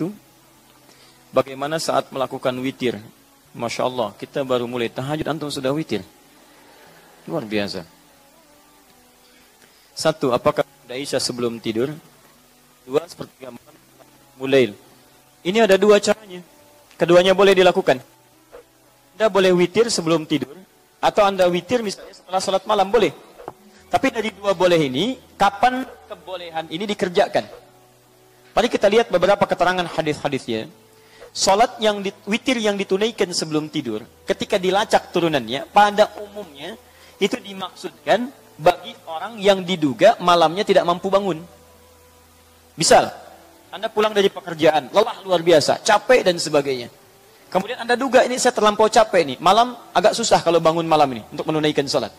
itu, bagaimana saat melakukan witir? Masya Allah, kita baru mulai tahajud, antum sudah witir. Luar biasa. Satu, apakah ada isya sebelum tidur? Dua, sepertiga malam mulail. Ini ada dua caranya. Keduanya boleh dilakukan. Anda boleh witir sebelum tidur, atau Anda witir misalnya setelah salat malam, boleh. Tapi dari dua boleh ini, kapan kebolehan ini dikerjakan? Mari kita lihat beberapa keterangan hadis-hadisnya. Salat witir yang ditunaikan sebelum tidur, ketika dilacak turunannya, pada umumnya itu dimaksudkan bagi orang yang diduga malamnya tidak mampu bangun. Misal, Anda pulang dari pekerjaan, lelah luar biasa, capek dan sebagainya. Kemudian Anda duga ini saya terlampau capek nih, malam agak susah kalau bangun malam ini untuk menunaikan salat.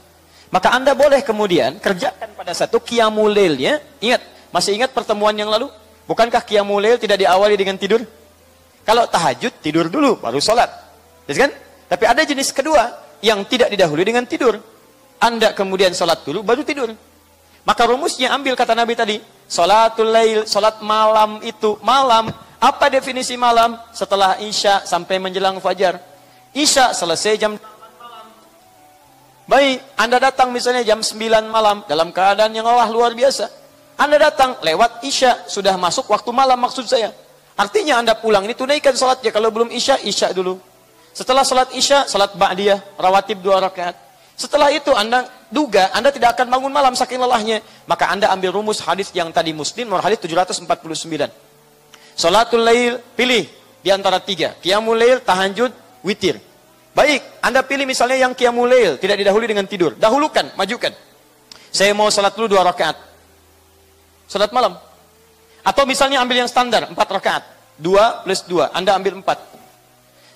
Maka Anda boleh kemudian kerjakan pada satu qiyamul lailnya. Ingat, masih ingat pertemuan yang lalu? Bukankah qiyamul lail tidak diawali dengan tidur? Kalau tahajud, tidur dulu, baru salat. Yes, kan? Tapi ada jenis kedua, yang tidak didahului dengan tidur. Anda kemudian salat dulu, baru tidur. Maka rumusnya ambil kata Nabi tadi, salatul lail, salat malam itu, malam. Apa definisi malam? Setelah Isya sampai menjelang fajar. Isya selesai jam 8 malam. Baik, Anda datang misalnya jam 9 malam, dalam keadaan yang luar biasa. Anda datang lewat Isya, sudah masuk waktu malam maksud saya. Artinya Anda pulang ini tunaikan salatnya. Kalau belum Isya, Isya dulu. Setelah salat Isya, salat Ba'diyah, rawatib 2 rakaat. Setelah itu Anda duga Anda tidak akan bangun malam saking lelahnya. Maka Anda ambil rumus hadis yang tadi Muslim, nomor hadis 749. Salatul lail, pilih di antara 3. Qiyamul lail, tahajud, witir. Baik, Anda pilih misalnya yang qiyamul lail, tidak didahului dengan tidur. Dahulukan, majukan. Saya mau salat dulu 2 rakaat. Salat malam. Atau misalnya ambil yang standar, 4 rakaat. 2 plus 2, Anda ambil 4.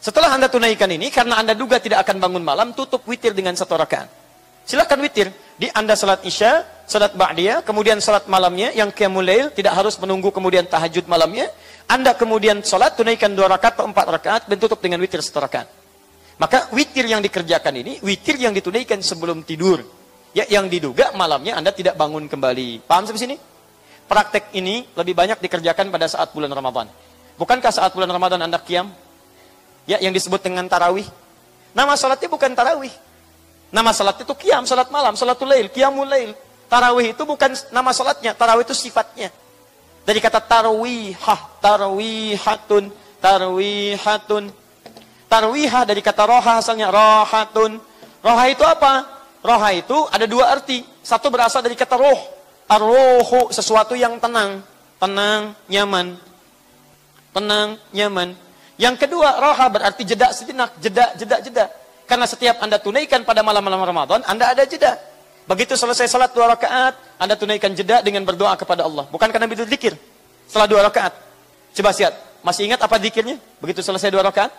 Setelah Anda tunaikan ini, karena Anda duga tidak akan bangun malam, tutup witir dengan 1 rakaat. Silakan witir. Di Anda salat Isya, salat Ba'diyah, kemudian salat malamnya, yang qiyamul lail, tidak harus menunggu kemudian tahajud malamnya. Anda kemudian salat, tunaikan 2 rakaat atau 4 rakaat, dan tutup dengan witir 1 rakaat. Maka witir yang dikerjakan ini, witir yang ditunaikan sebelum tidur. Ya, yang diduga malamnya Anda tidak bangun kembali. Paham sampai sini? Praktek ini lebih banyak dikerjakan pada saat bulan Ramadan. Bukankah saat bulan Ramadan Anda qiyam? Ya, yang disebut dengan tarawih. Nama salatnya bukan tarawih. Nama salat itu qiyam, salat malam, salatul lail, qiyamul lail. Tarawih itu bukan nama salatnya, tarawih itu sifatnya. Dari kata tarwihah, tarwihatun, tarwihatun. Tarwihah dari kata roha, asalnya rohatun. Roha itu apa? Roha itu ada 2 arti. Satu berasal dari kata roh. Ar-rohu, sesuatu yang tenang. Tenang, nyaman. Tenang, nyaman. Yang kedua, roha berarti jeda sejenak. Jeda. Karena setiap Anda tunaikan pada malam-malam Ramadan, Anda ada jeda. Begitu selesai salat 2 rakaat, Anda tunaikan jeda dengan berdoa kepada Allah. Bukankah Nabi itu zikir setelah 2 rakaat? Coba lihat, masih ingat apa zikirnya? Begitu selesai 2 rakaat?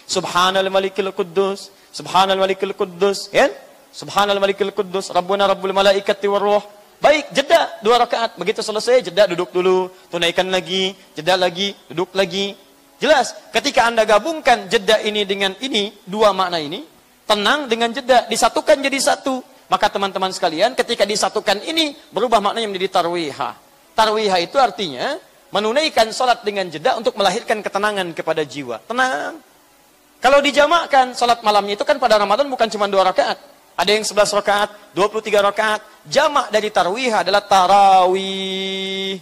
Subhanal malikil quddus, subhanal malikil quddus, ya? Subhanal malikil quddus, Rabbuna rabbul malaikati warruh. Baik, jeda 2 rakaat. Begitu selesai, jeda duduk dulu, tunaikan lagi, jeda lagi, duduk lagi. Jelas, ketika Anda gabungkan jeda ini dengan ini, 2 makna ini, tenang dengan jeda, disatukan jadi satu. Maka teman-teman sekalian, ketika disatukan ini, berubah maknanya menjadi tarwihah. Tarwihah itu artinya, menunaikan salat dengan jeda untuk melahirkan ketenangan kepada jiwa. Tenang. Kalau dijamakkan, salat malamnya itu kan pada Ramadan bukan cuma 2 rakaat. Ada yang 11 rakaat, 23 rakaat. Jamak dari tarwihah adalah tarawih.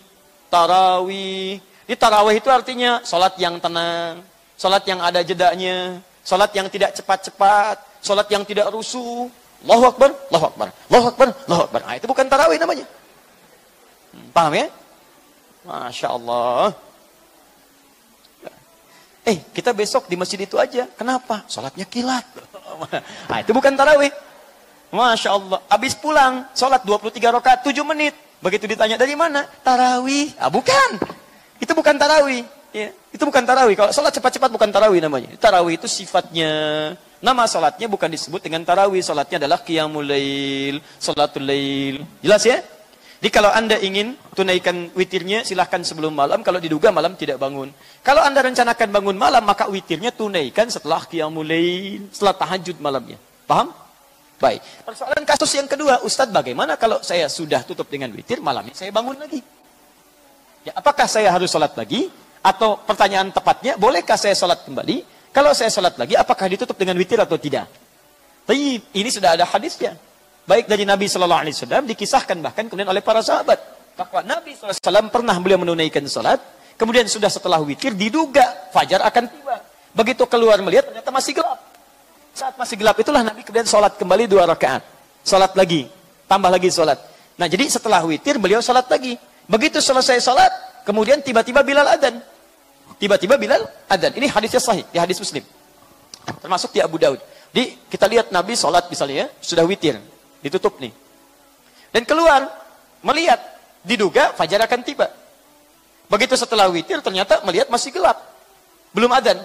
Tarawih. Di tarawih itu artinya salat yang tenang, salat yang ada jedanya, salat yang tidak cepat-cepat, salat yang tidak rusuh. Allahu Akbar, Allahu Akbar, Allahu Akbar, Allahu Akbar. Nah, itu bukan tarawih namanya. Paham ya? Masya Allah. Kita besok di masjid itu aja. Kenapa? Salatnya kilat. Nah, itu bukan tarawih. Masya Allah. Habis pulang, salat 23 rakaat, 7 menit. Begitu ditanya dari mana? Tarawih. Bukan. Itu bukan tarawih. Ya, itu bukan tarawih. Kalau salat cepat-cepat bukan tarawih namanya. Tarawih itu sifatnya. Nama salatnya bukan disebut dengan tarawih. Salatnya adalah qiyamul lail, salatul lail. Jelas ya? Jadi kalau Anda ingin tunaikan witirnya, silahkan sebelum malam. Kalau diduga malam tidak bangun. Kalau Anda rencanakan bangun malam, maka witirnya tunaikan setelah qiyamul lail, setelah tahajud malamnya. Paham? Baik. Persoalan kasus yang kedua, Ustadz, bagaimana kalau saya sudah tutup dengan witir, malamnya saya bangun lagi? Ya, apakah saya harus sholat lagi? Atau pertanyaan tepatnya, bolehkah saya sholat kembali? Kalau saya sholat lagi, apakah ditutup dengan witir atau tidak? Tapi ini sudah ada hadisnya. Baik dari Nabi SAW, dikisahkan bahkan kemudian oleh para sahabat. Bahwa Nabi SAW pernah beliau menunaikan sholat, kemudian sudah setelah witir, diduga fajar akan tiba. Begitu keluar melihat, ternyata masih gelap. Saat masih gelap itulah Nabi kemudian sholat kembali 2 rakaat. Sholat lagi, tambah lagi sholat. Nah jadi setelah witir beliau sholat lagi. Begitu selesai sholat, kemudian tiba-tiba Bilal adzan. Tiba-tiba Bilal adzan. Ini hadisnya sahih, di hadis Muslim. Termasuk di Abu Daud. Di kita lihat Nabi sholat misalnya ya, sudah witir, ditutup nih. Dan keluar, melihat, diduga fajar akan tiba. Begitu setelah witir ternyata melihat masih gelap. Belum adzan.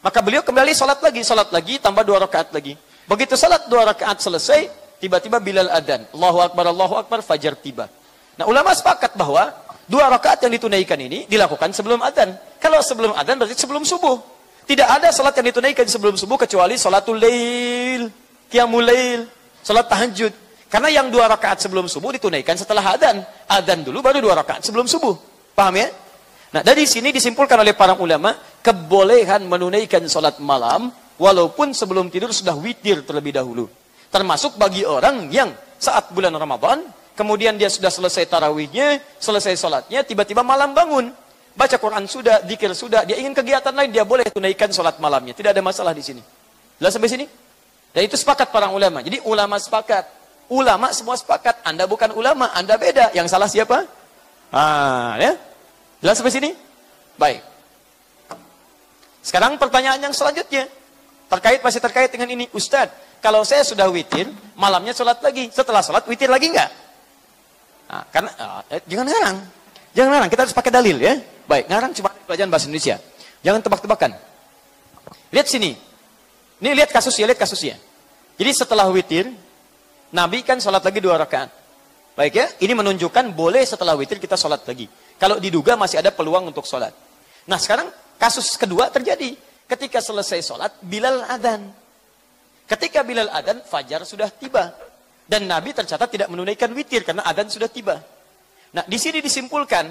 Maka beliau kembali sholat lagi, tambah 2 rakaat lagi. Begitu sholat 2 rakaat selesai, tiba-tiba Bilal adzan. Allahu Akbar, fajar tiba. Nah ulama sepakat bahwa 2 rakaat yang ditunaikan ini dilakukan sebelum adzan. Kalau sebelum adzan berarti sebelum subuh. Tidak ada sholat yang ditunaikan sebelum subuh kecuali sholatul lail, qiyamul lail, sholat tahajud. Karena yang 2 rakaat sebelum subuh ditunaikan setelah adzan. Adzan dulu baru 2 rakaat sebelum subuh. Paham ya? Nah, dari sini disimpulkan oleh para ulama, kebolehan menunaikan sholat malam, walaupun sebelum tidur sudah witir terlebih dahulu. Termasuk bagi orang yang saat bulan Ramadan, kemudian dia sudah selesai tarawihnya, selesai sholatnya, tiba-tiba malam bangun. Baca Quran sudah, dzikir sudah, dia ingin kegiatan lain, dia boleh tunaikan sholat malamnya. Tidak ada masalah di sini. Jelas sampai sini? Dan itu sepakat para ulama. Jadi ulama sepakat. Ulama semua sepakat. Anda bukan ulama, Anda beda. Yang salah siapa? Ya. Jelas sampai sini? Baik. Sekarang pertanyaan yang selanjutnya. Masih terkait dengan ini. Ustadz, kalau saya sudah witir, malamnya sholat lagi. Setelah sholat, witir lagi enggak? Nah, karena, jangan ngarang. Jangan ngarang, kita harus pakai dalil ya. Baik, ngarang cuma pelajaran bahasa Indonesia. Jangan tebak-tebakan. Lihat sini. Ini lihat kasusnya. Jadi setelah witir, Nabi kan sholat lagi 2 rakaat. Baik ya, ini menunjukkan boleh setelah witir kita sholat lagi. Kalau diduga masih ada peluang untuk sholat. Nah sekarang kasus kedua terjadi. Ketika selesai sholat, Bilal adzan. Ketika Bilal adzan, fajar sudah tiba. Dan Nabi tercatat tidak menunaikan witir karena adzan sudah tiba. Nah di sini disimpulkan,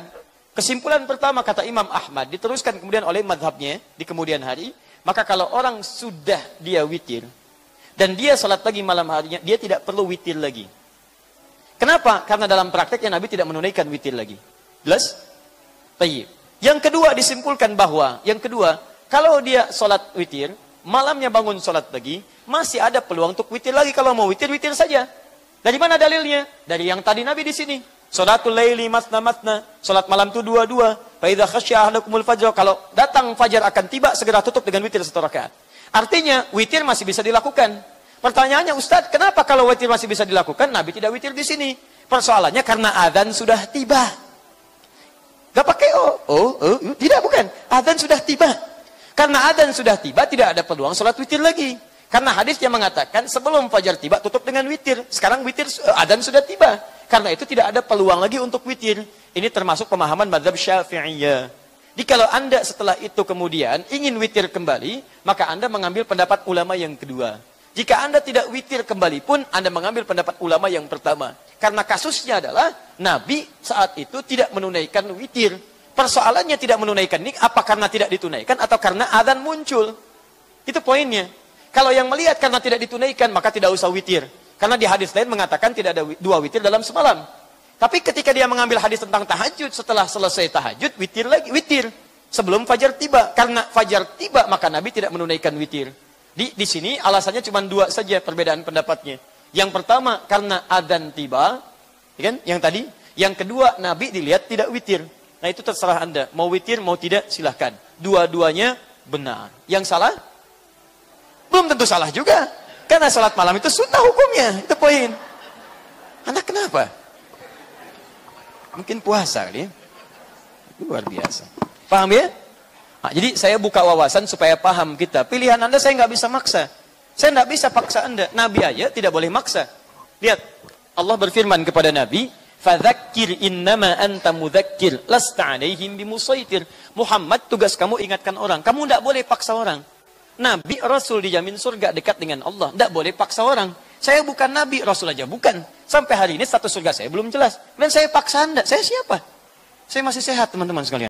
kesimpulan pertama kata Imam Ahmad, diteruskan kemudian oleh madhabnya di kemudian hari. Maka kalau orang sudah dia witir, dan dia sholat lagi malam harinya, dia tidak perlu witir lagi. Kenapa? Karena dalam prakteknya Nabi tidak menunaikan witir lagi. Jelas? Tayyib. Yang kedua disimpulkan bahwa, kalau dia sholat witir, malamnya bangun sholat lagi, masih ada peluang untuk witir lagi. Kalau mau witir, witir saja. Dari mana dalilnya? Dari yang tadi Nabi di sini. Sholatul laili masna. Sholat malam itu 2-2. Fa idza khasya ahadakumul fajr. Kalau datang fajar akan tiba, segera tutup dengan witir 1 rakaat. Artinya, witir masih bisa dilakukan. Pertanyaannya, Ustadz, kenapa kalau witir masih bisa dilakukan, Nabi tidak witir di sini? Persoalannya karena adzan sudah tiba. Gak pakai tidak, bukan. Adzan sudah tiba. Karena adzan sudah tiba, tidak ada peluang sholat witir lagi. Karena hadis yang mengatakan sebelum fajar tiba tutup dengan witir. Sekarang witir, adzan sudah tiba. Karena itu tidak ada peluang lagi untuk witir. Ini termasuk pemahaman mazhab Syafi'iyah. Jadi kalau Anda setelah itu kemudian ingin witir kembali, maka Anda mengambil pendapat ulama yang kedua. Jika Anda tidak witir kembali pun, Anda mengambil pendapat ulama yang pertama. Karena kasusnya adalah, Nabi saat itu tidak menunaikan witir. Persoalannya tidak menunaikan ini, apa karena tidak ditunaikan, atau karena adzan muncul. Itu poinnya. Kalau yang melihat karena tidak ditunaikan, maka tidak usah witir. Karena di hadis lain mengatakan tidak ada 2 witir dalam semalam. Tapi ketika dia mengambil hadis tentang tahajud, setelah selesai tahajud, witir lagi, witir. Sebelum fajar tiba. Karena fajar tiba, maka Nabi tidak menunaikan witir. Di sini alasannya cuma 2 saja perbedaan pendapatnya. Yang pertama karena adzan tiba, kan? Yang tadi. Yang kedua Nabi dilihat tidak witir. Nah itu terserah Anda, mau witir mau tidak silahkan. Dua-duanya benar. Yang salah? Belum tentu salah juga. Karena salat malam itu sunnah hukumnya, itu poin. Anda kenapa? Mungkin puasa kali ya. Luar biasa. Paham ya? Nah, jadi saya buka wawasan supaya paham kita. Pilihan Anda saya nggak bisa maksa. Saya nggak bisa paksa Anda. Nabi aja tidak boleh maksa. Lihat, Allah berfirman kepada Nabi, "Fadzakir innama anta mudzakir, lasta 'alaihim bimusaitir." Muhammad, tugas kamu ingatkan orang. Kamu tidak boleh paksa orang. Nabi, Rasul dijamin surga dekat dengan Allah. Tidak boleh paksa orang. Saya bukan Nabi, Rasul aja bukan. Sampai hari ini status surga saya belum jelas. Dan saya paksa Anda. Saya siapa? Saya masih sehat, teman-teman sekalian.